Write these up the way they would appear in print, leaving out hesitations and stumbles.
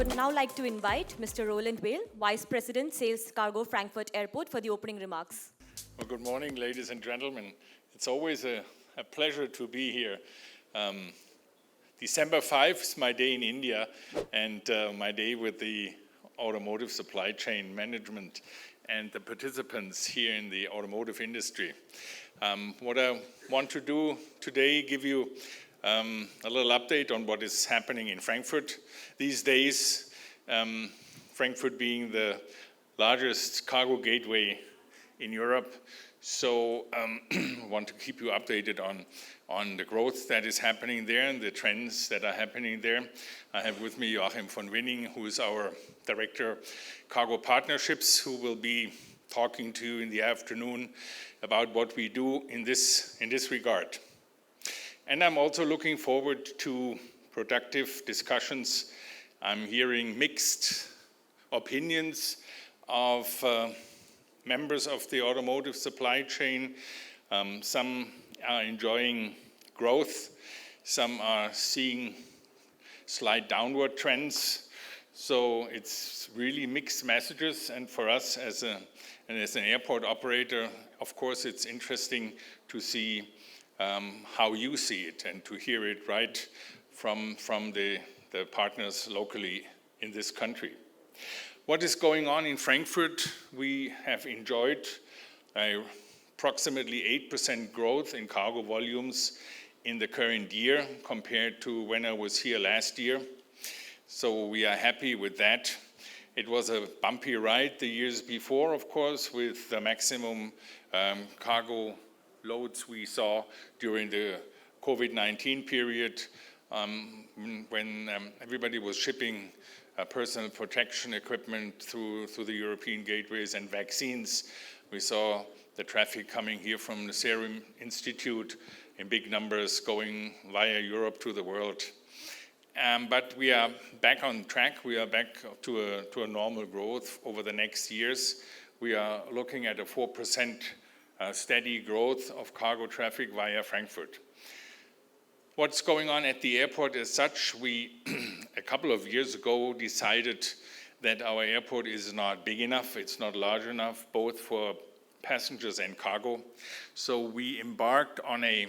would now like to invite Mr. Roland Weil, Vice President, Sales Cargo, Frankfurt Airport, for the opening remarks. Well, good morning, ladies and gentlemen. It's always a pleasure to be here. December 5 is my day in India and my day with the automotive supply chain management and the participants here in the automotive industry. What I want to do today, give you a little update on what is happening in Frankfurt these days. Frankfurt being the largest cargo gateway in Europe. So I want to keep you updated on the growth that is happening there and the trends that are happening there. I have with me Joachim von Winning, who is our Director Cargo Partnerships, who will be talking to you in the afternoon about what we do in this regard. And I'm also looking forward to productive discussions. I'm hearing mixed opinions of members of the automotive supply chain. Some are enjoying growth. Some are seeing slight downward trends. So it's really mixed messages. And for us as an airport operator, of course, it's interesting to see how you see it and to hear it right from the partners locally in this country. What is going on in Frankfurt? We have enjoyed approximately 8% growth in cargo volumes in the current year compared to when I was here last year. So we are happy with that. It was a bumpy ride the years before, of course, with the maximum cargo loads we saw during the COVID-19 period when everybody was shipping personal protection equipment through the European gateways and vaccines. We saw the traffic coming here from the Serum Institute in big numbers going via Europe to the world. But we are back on track. We are back to a normal growth over the next years. We are looking at a 4% steady growth of cargo traffic via Frankfurt. What's going on at the airport as such, we a couple of years ago decided that our airport is not big enough, it's not large enough, both for passengers and cargo. So we embarked on a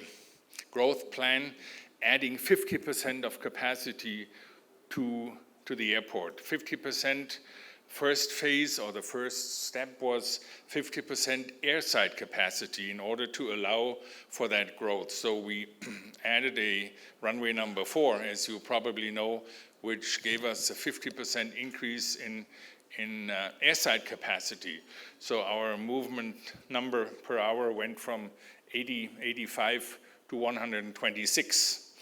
growth plan, adding 50% of capacity to the airport. 50%. First phase, or the first step, was 50% airside capacity in order to allow for that growth. So we added a runway number 4, as you probably know, which gave us a 50% increase in airside capacity. So our movement number per hour went from 85 to 126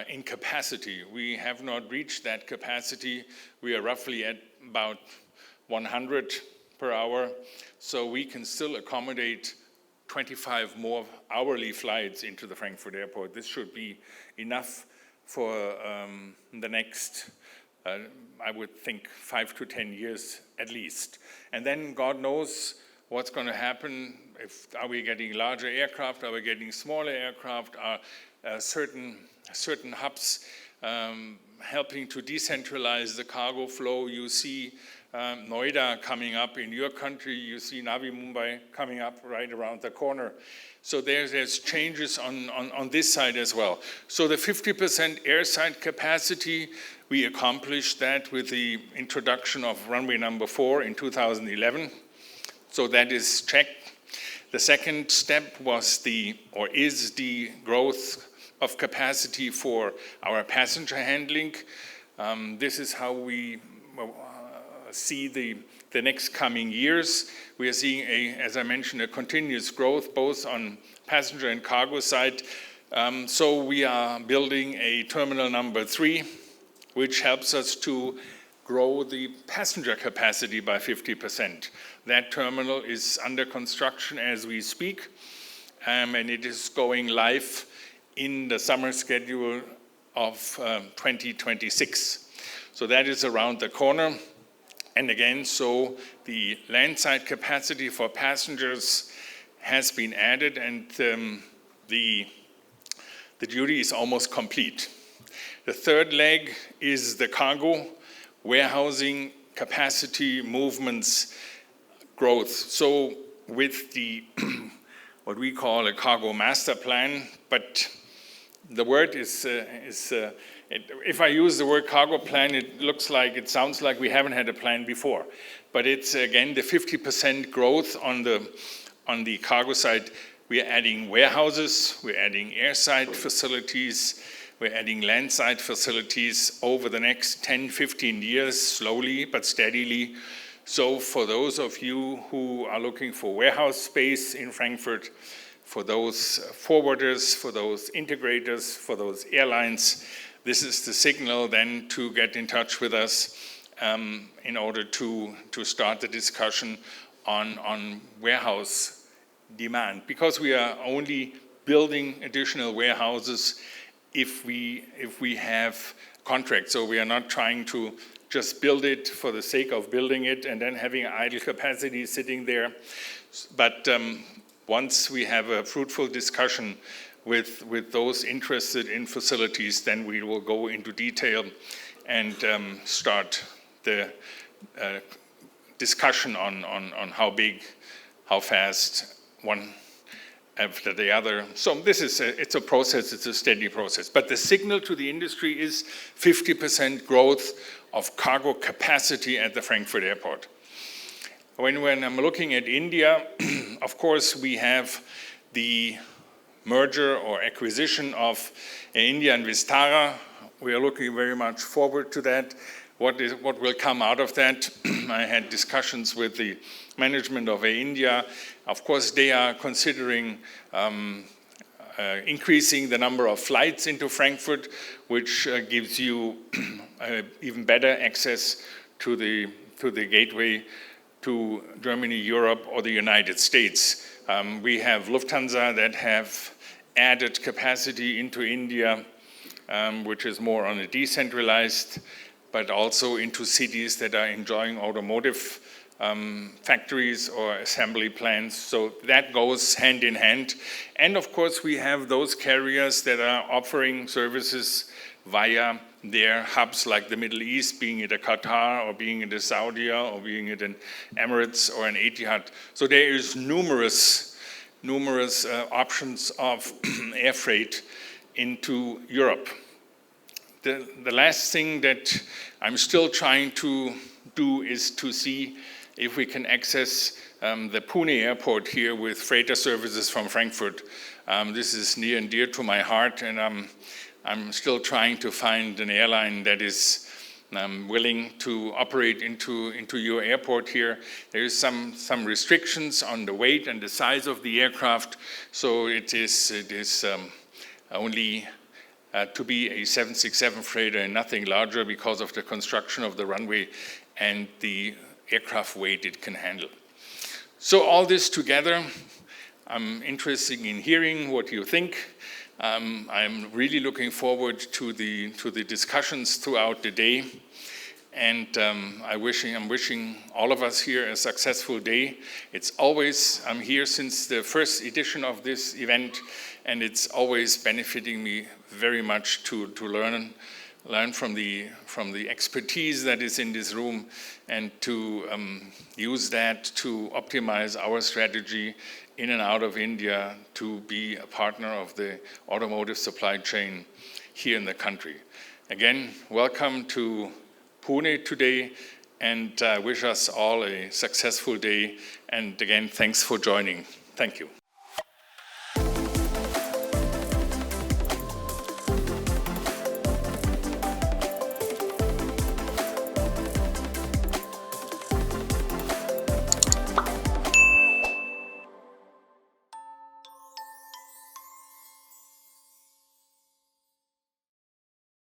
in capacity. We have not reached that capacity. We are roughly at about 100 per hour, so we can still accommodate 25 more hourly flights into the Frankfurt Airport. This should be enough for the next, I would think, 5 to 10 years at least. And then God knows what's going to happen. Are we getting larger aircraft? Are we getting smaller aircraft? Are certain hubs helping to decentralize the cargo flow? You see Noida coming up in your country, you see Navi Mumbai coming up right around the corner. So there's changes on this side as well. So the 50% airside capacity, we accomplished that with the introduction of runway number 4 in 2011. So that is checked. The second step was is the growth of capacity for our passenger handling. This is how we see the next coming years. We are seeing, as I mentioned, a continuous growth both on passenger and cargo side. So we are building a terminal number 3, which helps us to grow the passenger capacity by 50%. That terminal is under construction as we speak, and it is going live in the summer schedule of 2026. So that is around the corner. And again, so the landside capacity for passengers has been added, and the duty is almost complete. The third leg is the cargo, warehousing capacity movements growth. So with the what we call a cargo master plan, but the word is if I use the word cargo plan, it sounds like we haven't had a plan before. But it's again the 50% growth on the cargo side. We're adding warehouses, we're adding airside facilities, we're adding landside facilities over the next 10, 15 years, slowly but steadily. So for those of you who are looking for warehouse space in Frankfurt, for those forwarders, for those integrators, for those airlines, this is the signal then to get in touch with us in order to start the discussion on warehouse demand, because we are only building additional warehouses if we have contracts. So we are not trying to just build it for the sake of building it and then having idle capacity sitting there. But once we have a fruitful discussion with those interested in facilities, then we will go into detail and start the discussion on how big, how fast, one after the other. So this is it's a process, it's a steady process. But the signal to the industry is 50% growth of cargo capacity at the Frankfurt Airport. When I'm looking at India, of course we have the merger or acquisition of India and Vistara. We are looking very much forward to that. What will come out of that? I had discussions with the management of Air India. Of course, they are considering increasing the number of flights into Frankfurt, which gives you even better access to the gateway to Germany, Europe, or the United States. We have Lufthansa that have added capacity into India, which is more on a decentralized, but also into cities that are enjoying automotive factories or assembly plants. So that goes hand in hand. And of course, we have those carriers that are offering services via their hubs like the Middle East, being it a Qatar or being it a Saudi or being it an Emirates or an Etihad. So there is numerous options of air freight into Europe. The last thing that I'm still trying to do is to see if we can access the Pune Airport here with freighter services from Frankfurt. This is near and dear to my heart, and I'm still trying to find an airline that is willing to operate into your airport here. There is some restrictions on the weight and the size of the aircraft, so it is only to be a 767 freighter and nothing larger because of the construction of the runway and the aircraft weight it can handle. So all this together, I'm interested in hearing what you think. I'm really looking forward to the discussions throughout the day, and I'm wishing all of us here a successful day. I'm here since the first edition of this event, and it's always benefiting me very much to learn from the expertise that is in this room, and to use that to optimize our strategy in and out of India to be a partner of the automotive supply chain here in the country. Again, welcome to Pune today, and wish us all a successful day. And again, thanks for joining. Thank you.